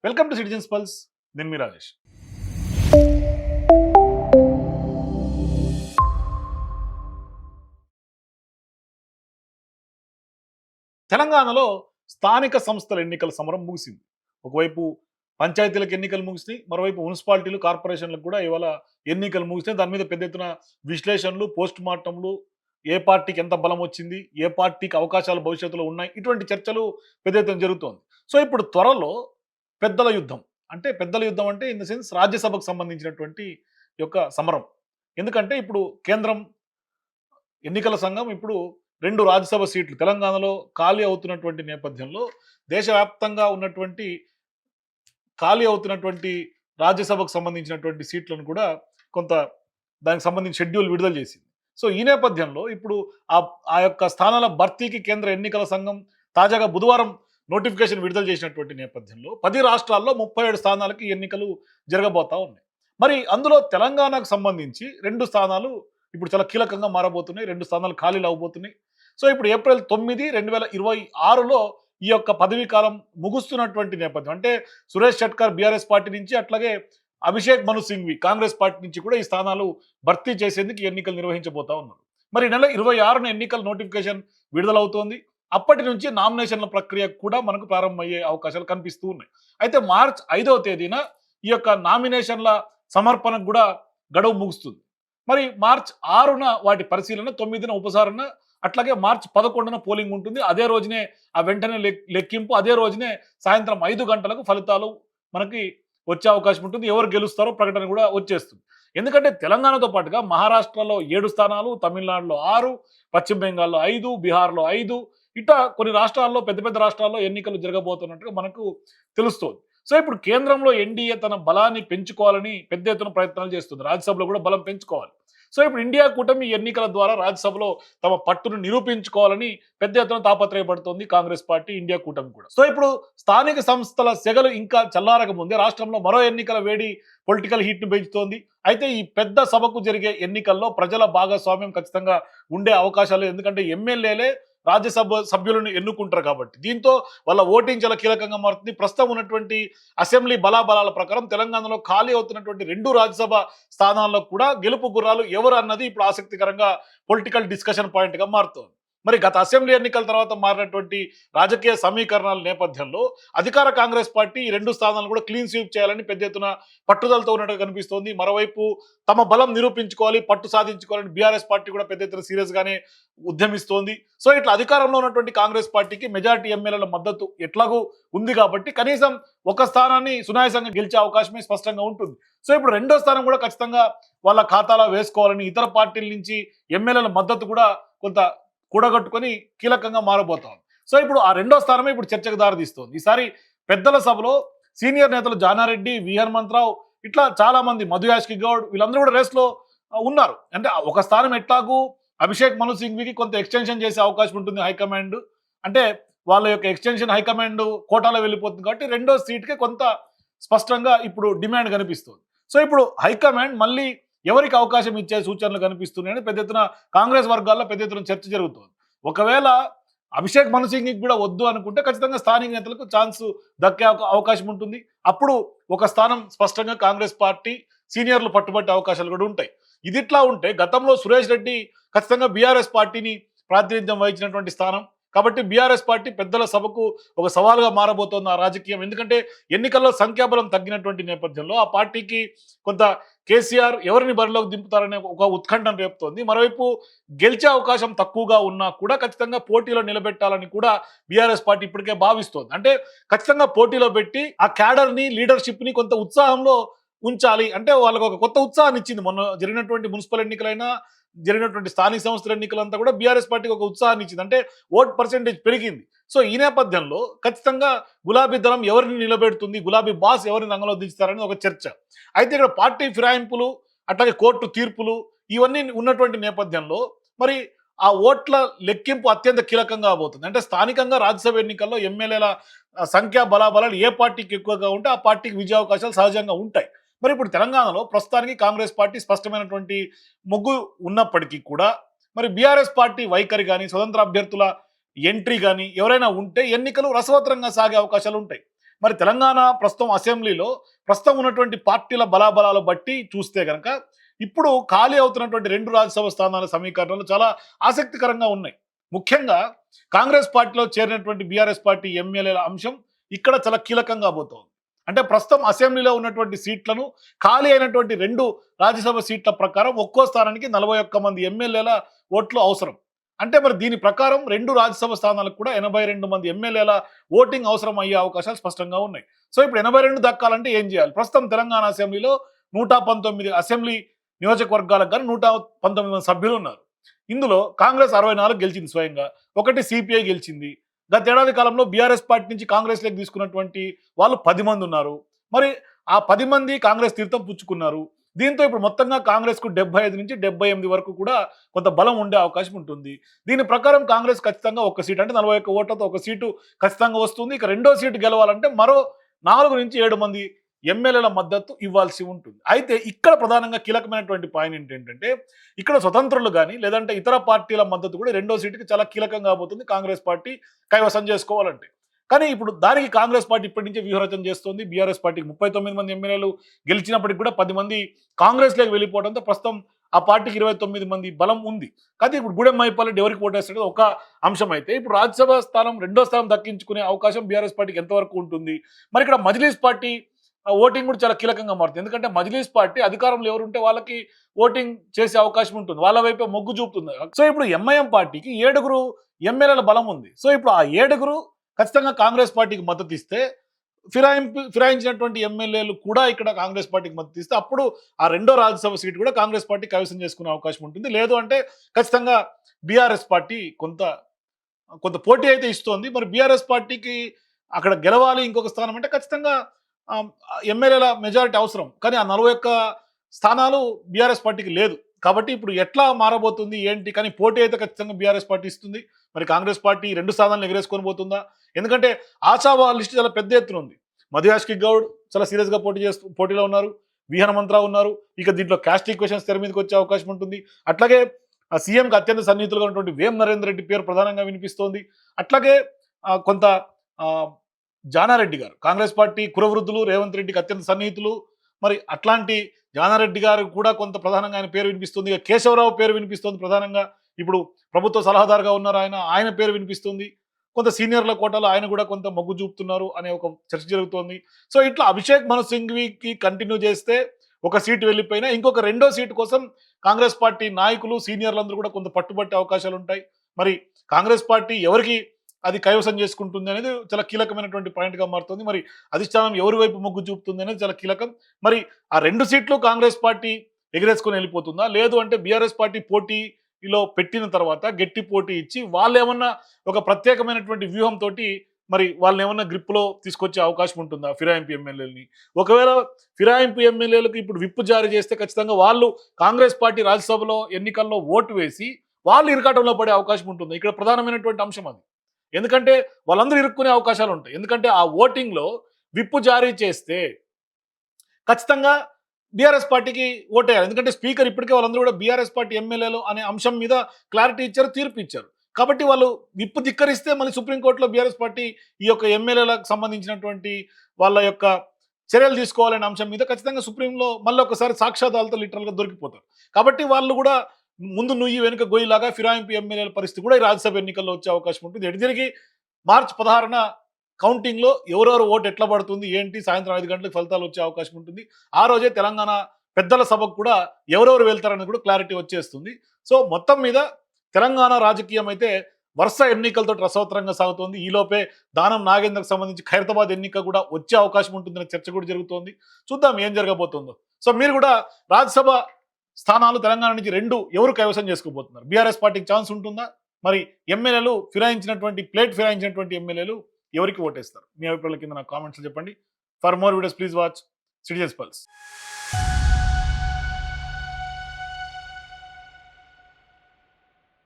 Welcome to citizens pulse. నేను మీ రాజేష్. తెలంగాణలో స్థానిక సంస్థల ఎన్నికల సమరం ముగిసింది. ఒకవైపు పంచాయతీలకు ఎన్నికలు ముగిసినాయి, మరోవైపు మున్సిపాలిటీలు, కార్పొరేషన్లకు కూడా ఇవాళ ఎన్నికలు ముగిసినాయి. దాని మీద పెద్ద ఎత్తున విశ్లేషణలు, పోస్ట్ మార్టంలు, ఏ పార్టీకి ఎంత బలం వచ్చింది, ఏ పార్టీకి అవకాశాలు భవిష్యత్తులో ఉన్నాయి, ఇటువంటి చర్చలు పెద్ద ఎత్తున జరుగుతోంది. సో ఇప్పుడు త్వరలో పెద్దల యుద్ధం, అంటే పెద్దల యుద్ధం అంటే ఇన్ ద సెన్స్ రాజ్యసభకు సంబంధించినటువంటి యొక్క సమరం. ఎందుకంటే ఇప్పుడు కేంద్రం ఎన్నికల సంఘం ఇప్పుడు 2 రాజ్యసభ సీట్లు తెలంగాణలో ఖాళీ అవుతున్నటువంటి నేపథ్యంలో దేశవ్యాప్తంగా ఉన్నటువంటి ఖాళీ అవుతున్నటువంటి రాజ్యసభకు సంబంధించినటువంటి సీట్లను కూడా కొంత దానికి సంబంధించి షెడ్యూల్ విడుదల చేసింది. సో ఈ నేపథ్యంలో ఇప్పుడు ఆ ఆ యొక్క స్థానాల భర్తీకి కేంద్ర ఎన్నికల సంఘం తాజాగా బుధవారం నోటిఫికేషన్ విడుదల చేసినటువంటి నేపథ్యంలో 10 రాష్ట్రాల్లో 37 స్థానాలకి ఎన్నికలు జరగబోతా ఉన్నాయి. మరి అందులో తెలంగాణకు సంబంధించి 2 స్థానాలు ఇప్పుడు చాలా కీలకంగా మారబోతున్నాయి. 2 స్థానాలు ఖాళీలు అవబోతున్నాయి. సో ఇప్పుడు ఏప్రిల్ 9, 2026లో ఈ యొక్క పదవీ కాలం ముగుస్తున్నటువంటి నేపథ్యం, అంటే సురేష్ షట్కర్ బీఆర్ఎస్ పార్టీ నుంచి, అట్లాగే అభిషేక్ మను సింఘ్వి కాంగ్రెస్ పార్టీ నుంచి కూడా ఈ స్థానాలు భర్తీ చేసేందుకు ఎన్నికలు నిర్వహించబోతా ఉన్నారు. మరి ఈ నెల 26న ఎన్నికల నోటిఫికేషన్ విడుదలవుతోంది. అప్పటి నుంచి నామినేషన్ల ప్రక్రియ కూడా మనకు ప్రారంభమయ్యే అవకాశాలు కనిపిస్తూ ఉన్నాయి. అయితే మార్చ్ 5వ తేదీన ఈ యొక్క నామినేషన్ల సమర్పణకు కూడా గడువు ముగుస్తుంది. మరి మార్చ్ 6న వాటి పరిశీలన, 9న ఉపసారణ, అట్లాగే మార్చ్ 11న పోలింగ్ ఉంటుంది. అదే రోజునే ఆ వెంటనే లెక్కింపు, అదే రోజునే సాయంత్రం 5 గంటలకు ఫలితాలు మనకి వచ్చే అవకాశం ఉంటుంది. ఎవరు గెలుస్తారో ప్రకటన కూడా వచ్చేస్తుంది. ఎందుకంటే తెలంగాణతో పాటుగా మహారాష్ట్రలో 7 స్థానాలు, తమిళనాడులో 6, పశ్చిమ బెంగాల్లో 5, బీహార్లో 5, ఇట్లా కొన్ని రాష్ట్రాల్లో, పెద్ద పెద్ద రాష్ట్రాల్లో ఎన్నికలు జరగబోతున్నట్టుగా మనకు తెలుస్తోంది. సో ఇప్పుడు కేంద్రంలో ఎన్డీఏ తన బలాన్ని పెంచుకోవాలని పెద్ద ఎత్తున ప్రయత్నాలు చేస్తుంది. రాజ్యసభలో కూడా బలం పెంచుకోవాలి. సో ఇప్పుడు ఇండియా కూటమి ఎన్నికల ద్వారా రాజ్యసభలో తమ పట్టును నిరూపించుకోవాలని పెద్ద ఎత్తున తాపత్రయపడుతోంది కాంగ్రెస్ పార్టీ, ఇండియా కూటమి కూడా. సో ఇప్పుడు స్థానిక సంస్థల సెగలు ఇంకా చల్లారక ముందే రాష్ట్రంలో మరో ఎన్నికల వేడి పొలిటికల్ హీట్ ను పెంచుతోంది. అయితే ఈ పెద్ద సభకు జరిగే ఎన్నికల్లో ప్రజల భాగస్వామ్యం ఖచ్చితంగా ఉండే అవకాశాలు, ఎందుకంటే ఎమ్మెల్యేలే రాజ్యసభ సభ్యులను ఎన్నుకుంటారు కాబట్టి. దీంతో వాళ్ళ ఓటింగ్ చాలా కీలకంగా మారుతుంది. ప్రస్తుతం ఉన్నటువంటి అసెంబ్లీ బలాబలాల ప్రకారం తెలంగాణలో ఖాళీ అవుతున్నటువంటి 2 రాజ్యసభ స్థానాల్లో కూడా గెలుపు గుర్రాలు ఎవరు అన్నది ఇప్పుడు ఆసక్తికరంగా పొలిటికల్ డిస్కషన్ పాయింట్గా మారుతోంది. మరి గత అసెంబ్లీ ఎన్నికల తర్వాత మారినటువంటి రాజకీయ సమీకరణాల నేపథ్యంలో అధికార కాంగ్రెస్ పార్టీ ఈ 2 స్థానాలను కూడా క్లీన్ స్వీప్ చేయాలని పెద్ద ఎత్తున పట్టుదలతో ఉన్నట్టుగా కనిపిస్తోంది. మరోవైపు తమ బలం నిరూపించుకోవాలి, పట్టు సాధించుకోవాలని బీఆర్ఎస్ పార్టీ కూడా పెద్ద ఎత్తున సీరియస్ గానే ఉద్యమిస్తోంది. సో ఇట్లా అధికారంలో ఉన్నటువంటి కాంగ్రెస్ పార్టీకి మెజారిటీ ఎమ్మెల్యేల మద్దతు ఎట్లాగూ ఉంది కాబట్టి కనీసం ఒక స్థానాన్ని సునాయాసంగా గెలిచే అవకాశమే స్పష్టంగా ఉంటుంది. సో ఇప్పుడు 2వ స్థానం కూడా ఖచ్చితంగా వాళ్ళ ఖాతాలో వేసుకోవాలని ఇతర పార్టీల నుంచి ఎమ్మెల్యేల మద్దతు కూడా కొంత కూడగట్టుకొని కీలకంగా మారబోతోంది. సో ఇప్పుడు ఆ 2వ స్థానమే ఇప్పుడు చర్చకు దారితీస్తోంది. ఈసారి పెద్దల సభలో సీనియర్ నేతలు జానారెడ్డి, వి హనుమంతరావు, ఇట్లా చాలా మంది, మధు యాష్కి గౌడ్, వీళ్ళందరూ కూడా రేస్లో ఉన్నారు. అంటే ఒక స్థానం ఎట్లాగూ అభిషేక్ మను సింఘ్వికి కొంత ఎక్స్టెన్షన్ చేసే అవకాశం ఉంటుంది హైకమాండ్. అంటే వాళ్ళ యొక్క ఎక్స్టెన్షన్ హైకమాండ్ కోటాలో వెళ్ళిపోతుంది కాబట్టి 2వ సీట్కి కొంత స్పష్టంగా ఇప్పుడు డిమాండ్ కనిపిస్తుంది. సో ఇప్పుడు హైకమాండ్ మళ్ళీ ఎవరికి అవకాశం ఇచ్చే సూచనలు కనిపిస్తున్నాయని పెద్ద ఎత్తున కాంగ్రెస్ వర్గాల్లో పెద్ద ఎత్తున చర్చ జరుగుతుంది. ఒకవేళ అభిషేక్ మను సింఘ్వికి కూడా వద్దు అనుకుంటే ఖచ్చితంగా స్థానిక నేతలకు ఛాన్స్ దక్కే అవకాశం ఉంటుంది. అప్పుడు ఒక స్థానం స్పష్టంగా కాంగ్రెస్ పార్టీ సీనియర్లు పట్టుబట్టే అవకాశాలు కూడా ఉంటాయి. ఇది ఇట్లా ఉంటే గతంలో సురేష్ రెడ్డి ఖచ్చితంగా బీఆర్ఎస్ పార్టీని ప్రాతినిధ్యం వహించినటువంటి స్థానం కాబట్టి బీఆర్ఎస్ పార్టీ పెద్దల సభకు ఒక సవాలుగా మారబోతోంది ఆ రాజకీయం. ఎందుకంటే ఎన్నికల్లో సంఖ్యాబలం తగ్గినటువంటి నేపథ్యంలో ఆ పార్టీకి కొంత కేసీఆర్ ఎవరిని బరిలోకి దింపుతారనే ఒక ఉత్కంఠను రేపుతోంది. మరోవైపు గెలిచే అవకాశం తక్కువగా ఉన్నా కూడా ఖచ్చితంగా పోటీలో నిలబెట్టాలని కూడా బీఆర్ఎస్ పార్టీ ఇప్పటికే భావిస్తోంది. అంటే ఖచ్చితంగా పోటీలో పెట్టి ఆ క్యాడర్ని, లీడర్షిప్ని కొంత ఉత్సాహంలో ఉంచాలి. అంటే వాళ్ళకు ఒక కొత్త ఉత్సాహాన్ని ఇచ్చింది. మొన్న జరిగినటువంటి మున్సిపల్ ఎన్నికలైనా, జరిగినటువంటి స్థానిక సంస్థల ఎన్నికలంతా కూడా బీఆర్ఎస్ పార్టీకి ఒక ఉత్సాహాన్ని ఇచ్చింది. అంటే ఓట్ పర్సెంటేజ్ పెరిగింది. సో ఈ నేపథ్యంలో ఖచ్చితంగా గులాబీ దళం ఎవరిని నిలబెడుతుంది, గులాబీ బాస్ ఎవరిని రంగంలో దించుతారని ఒక చర్చ. అయితే ఇక్కడ పార్టీ ఫిరాయింపులు, అట్లాగే కోర్టు తీర్పులు ఇవన్నీ ఉన్నటువంటి నేపథ్యంలో మరి ఆ ఓట్ల లెక్కింపు అత్యంత కీలకంగా అవబోతుంది. అంటే స్థానికంగా రాజ్యసభ ఎన్నికల్లో ఎమ్మెల్యేల సంఖ్యా బలాబలాలు ఏ పార్టీకి ఎక్కువగా ఉంటే ఆ పార్టీకి విజయావకాశాలు సహజంగా ఉంటాయి. మరి ఇప్పుడు తెలంగాణలో ప్రస్తుతానికి కాంగ్రెస్ పార్టీ స్పష్టమైనటువంటి మొగ్గు ఉన్నప్పటికీ కూడా మరి బీఆర్ఎస్ పార్టీ వైఖరి కానీ, స్వతంత్ర అభ్యర్థుల ఎంట్రీ కానీ ఎవరైనా ఉంటే ఎన్నికలు రసవత్తరంగా సాగే అవకాశాలు ఉంటాయి. మరి తెలంగాణ ప్రస్తుతం అసెంబ్లీలో ప్రస్తుతం ఉన్నటువంటి పార్టీల బలాబలాలు బట్టి చూస్తే గనక ఇప్పుడు ఖాళీ అవుతున్నటువంటి 2 రాజ్యసభ స్థానాల సమీకరణలు చాలా ఆసక్తికరంగా ఉన్నాయి. ముఖ్యంగా కాంగ్రెస్ పార్టీలో చేరినటువంటి బీఆర్ఎస్ పార్టీ ఎమ్మెల్యేల అంశం ఇక్కడ చాలా కీలకంగా పోతోంది. అంటే ప్రస్తుతం అసెంబ్లీలో ఉన్నటువంటి సీట్లను ఖాళీ అయినటువంటి 2 రాజ్యసభ సీట్ల ప్రకారం ఒక్కో స్థానానికి 41 మంది ఎమ్మెల్యేల ఓట్లు అవసరం. అంటే మరి దీని ప్రకారం 2 రాజ్యసభ స్థానాలకు కూడా 82 మంది ఎమ్మెల్యేల ఓటింగ్ అవసరం అయ్యే అవకాశాలు స్పష్టంగా ఉన్నాయి. సో ఇప్పుడు 82 దక్కాలంటే ఏం చేయాలి? ప్రస్తుతం తెలంగాణ అసెంబ్లీలో 119 అసెంబ్లీ నియోజకవర్గాలకు గాను 119 మంది సభ్యులు ఉన్నారు. ఇందులో కాంగ్రెస్ 64 గెలిచింది స్వయంగా. ఒకటి సిపిఐ గెలిచింది. గతేడాది కాలంలో బీఆర్ఎస్ పార్టీ నుంచి కాంగ్రెస్‌లోకి తీసుకున్నటువంటి వాళ్ళు 10 మంది ఉన్నారు. మరి ఆ 10 మంది కాంగ్రెస్ తీర్థం పుచ్చుకున్నారు. దీంతో ఇప్పుడు మొత్తంగా కాంగ్రెస్‌కు 75 నుంచి 78 వరకు కూడా కొంత బలం ఉండే అవకాశం ఉంటుంది. దీని ప్రకారం కాంగ్రెస్ ఖచ్చితంగా ఒక సీట్ అంటే 41 ఓట్లతో ఒక సీటు ఖచ్చితంగా వస్తుంది. ఇక రెండో సీటు గెలవాలంటే మరో 4 నుంచి 7 మంది ఎమ్మెల్యేల మద్దతు ఇవ్వాల్సి ఉంటుంది. అయితే ఇక్కడ ప్రధానంగా కీలకమైనటువంటి పాయింట్ ఏంటంటే ఇక్కడ స్వతంత్రులు గాని లేదంటే ఇతర పార్టీల మద్దతు కూడా రెండో సీటుకి చాలా కీలకంగా కాబోతుంది కాంగ్రెస్ పార్టీ కైవసం చేసుకోవాలంటే. కానీ ఇప్పుడు దానికి కాంగ్రెస్ పార్టీ ఇప్పటి నుంచే వ్యూహరచన చేస్తోంది. బీఆర్ఎస్ పార్టీకి 39 మంది ఎమ్మెల్యేలు గెలిచినప్పటికి కూడా 10 మంది కాంగ్రెస్‌లోకి వెళ్ళిపోవడంతో ప్రస్తుతం ఆ పార్టీకి 29 మంది బలం ఉంది. కాకపోతే ఇప్పుడు గూడెం మైపాల్ ఎవరికి ఓటేస్తాడో ఒక అంశం అయితే ఇప్పుడు రాజ్యసభ స్థానం రెండో స్థానం దక్కించుకునే అవకాశం బీఆర్ఎస్ పార్టీకి ఎంతవరకు ఉంటుంది? మరి ఇక్కడ మజ్లిస్ పార్టీ ఓటింగ్ కూడా చాలా కీలకంగా మారుతుంది. ఎందుకంటే మజ్లిస్ పార్టీ అధికారంలో ఎవరుంటే వాళ్ళకి ఓటింగ్ చేసే అవకాశం ఉంటుంది. వాళ్ళ వైపే మొగ్గు చూపుతుంది. సో ఇప్పుడు ఎంఐఎం పార్టీకి 7 ఎమ్మెల్యేల బలం ఉంది. సో ఇప్పుడు ఆ 7 ఖచ్చితంగా కాంగ్రెస్ పార్టీకి మద్దతు ఇస్తే ఫిరాయించినటువంటి ఎమ్మెల్యేలు కూడా ఇక్కడ కాంగ్రెస్ పార్టీకి మద్దతు ఇస్తే అప్పుడు ఆ రెండో రాజ్యసభ సీటు కూడా కాంగ్రెస్ పార్టీ కైవసం చేసుకునే అవకాశం ఉంటుంది. లేదు అంటే ఖచ్చితంగా బీఆర్ఎస్ పార్టీ కొంత కొంత పోటీ అయితే ఇస్తోంది. మరి బీఆర్ఎస్ పార్టీకి అక్కడ గెలవాలి ఇంకొక స్థానం అంటే ఖచ్చితంగా ఎమ్మెల్యేల మెజారిటీ అవసరం. కానీ ఆ 41 స్థానాలు బీఆర్ఎస్ పార్టీకి లేదు. కాబట్టి ఇప్పుడు ఎట్లా మారబోతుంది ఏంటి? కానీ పోటీ అయితే ఖచ్చితంగా బీఆర్ఎస్ పార్టీ ఇస్తుంది. మరి కాంగ్రెస్ పార్టీ 2 స్థానాలను ఎగరేసుకొని పోతుందా? ఎందుకంటే ఆశావా లిస్ట్ చాలా పెద్ద ఎత్తున ఉంది. మధుయాష్కి గౌడ్ చాలా సీరియస్‌గా పోటీలో ఉన్నారు. వి హనుమంతరావు ఉన్నారు. ఇక దీంట్లో క్యాస్ట్ ఈక్వేషన్స్ తెర మీదకి వచ్చే అవకాశం ఉంటుంది. అట్లాగే సీఎంకి అత్యంత సన్నిహితులుగా ఉన్నటువంటి వేం నరేందర్ రెడ్డి పేరు ప్రధానంగా వినిపిస్తోంది. అట్లాగే కొంత జానారెడ్డి గారు కాంగ్రెస్ పార్టీ కురవృద్ధులు రేవంత్ రెడ్డికి అత్యంత సన్నిహితులు. మరి అట్లాంటి జానారెడ్డి గారు కూడా కొంత ప్రధానంగా ఆయన పేరు వినిపిస్తుంది. ఇక కేశవరావు పేరు వినిపిస్తుంది ప్రధానంగా. ఇప్పుడు ప్రభుత్వ సలహాదారుగా ఉన్నారు ఆయన పేరు వినిపిస్తుంది. కొంత సీనియర్ల కోటాలో ఆయన కూడా కొంత మొగ్గు చూపుతున్నారు అనే ఒక చర్చ జరుగుతోంది. సో ఇట్లా అభిషేక్ మను సింఘ్వికి కంటిన్యూ చేస్తే ఒక సీటు వెళ్ళిపోయినా ఇంకొక రెండో సీటు కోసం కాంగ్రెస్ పార్టీ నాయకులు సీనియర్లందరూ కూడా కొంత పట్టుబట్టే అవకాశాలు ఉంటాయి. మరి కాంగ్రెస్ పార్టీ ఎవరికి అది కైవసం చేసుకుంటుంది అనేది చాలా కీలకమైనటువంటి పాయింట్గా మారుతుంది. మరి అధిష్టానం ఎవరి వైపు మొగ్గు చూపుతుంది అనేది చాలా కీలకం. మరి ఆ 2 సీట్లు కాంగ్రెస్ పార్టీ ఎగిరేసుకొని వెళ్ళిపోతుందా? లేదు అంటే బీఆర్ఎస్ పార్టీ పోటీలో పెట్టిన తర్వాత గట్టి పోటీ ఇచ్చి వాళ్ళు ఏమన్నా ఒక ప్రత్యేకమైనటువంటి వ్యూహంతో మరి వాళ్ళని ఏమన్నా గ్రిప్లో తీసుకొచ్చే అవకాశం ఉంటుందా ఫిరాయింపు ఎమ్మెల్యేలని? ఒకవేళ ఫిరాయింపు ఎమ్మెల్యేలకు ఇప్పుడు విప్పు జారీ చేస్తే ఖచ్చితంగా వాళ్ళు కాంగ్రెస్ పార్టీ రాజ్యసభలో ఎన్నికల్లో ఓటు వేసి వాళ్ళు ఇరకాటంలో పడే అవకాశం ఉంటుంది. ఇక్కడ ప్రధానమైనటువంటి అంశం అది. ఎందుకంటే వాళ్ళందరూ ఇరుక్కునే అవకాశాలు ఉంటాయి. ఎందుకంటే ఆ ఓటింగ్‌లో విప్పు జారీ చేస్తే ఖచ్చితంగా బీఆర్ఎస్ పార్టీకి ఓటేయాలి. ఎందుకంటే స్పీకర్ ఇప్పటికే వాళ్ళందరూ కూడా బీఆర్ఎస్ పార్టీ ఎమ్మెల్యేలు అనే అంశం మీద క్లారిటీ ఇచ్చారు, తీర్పు ఇచ్చారు. కాబట్టి వాళ్ళు విప్పు ధిక్కరిస్తే మళ్ళీ సుప్రీంకోర్టులో బీఆర్ఎస్ పార్టీ ఈ యొక్క ఎమ్మెల్యేలకు సంబంధించినటువంటి వాళ్ళ యొక్క చర్యలు తీసుకోవాలనే అంశం మీద ఖచ్చితంగా సుప్రీంలో మళ్ళీ ఒకసారి సాక్ష్యాధారాలతో లిటరల్‌గా దొరికిపోతారు. కాబట్టి వాళ్ళు కూడా ముందు నుయ్యి వెనుక గొయ్యిలాగా ఫిరాయింపు ఎమ్మెల్యేల పరిస్థితి కూడా ఈ రాజ్యసభ ఎన్నికల్లో వచ్చే అవకాశం ఉంటుంది. ఎటు తిరిగి మార్చి 16న కౌంటింగ్‌లో ఎవరెవరు ఓటు ఎట్లా పడుతుంది ఏంటి సాయంత్రం 5 గంటలకు ఫలితాలు వచ్చే అవకాశం ఉంటుంది. ఆ రోజే తెలంగాణ పెద్దల సభకు కూడా ఎవరెవరు వెళ్తారనేది కూడా క్లారిటీ వచ్చేస్తుంది. సో మొత్తం మీద తెలంగాణ రాజకీయం అయితే వరుస ఎన్నికలతో రసవత్తరంగా సాగుతోంది. ఈలోపే దానం నాగేందర్కి సంబంధించి ఖైరతాబాద్ ఎన్నిక కూడా వచ్చే అవకాశం ఉంటుందనే చర్చ కూడా జరుగుతోంది. చూద్దాం ఏం జరగబోతుందో. సో మీరు కూడా రాజ్యసభ స్థానాలు తెలంగాణ నుంచి 2 ఎవరు కైవసం చేసుకోబోతున్నారు? బీఆర్ఎస్ పార్టీకి ఛాన్స్ ఉంటుందా? మరి ఎమ్మెల్యేలు ఫిరాయించినటువంటి ఎమ్మెల్యేలు ఎవరికి ఓటేస్తారు? మీ అభిప్రాయాల కింద నాకు కామెంట్స్లో చెప్పండి. For more videos please watch citizens pulse.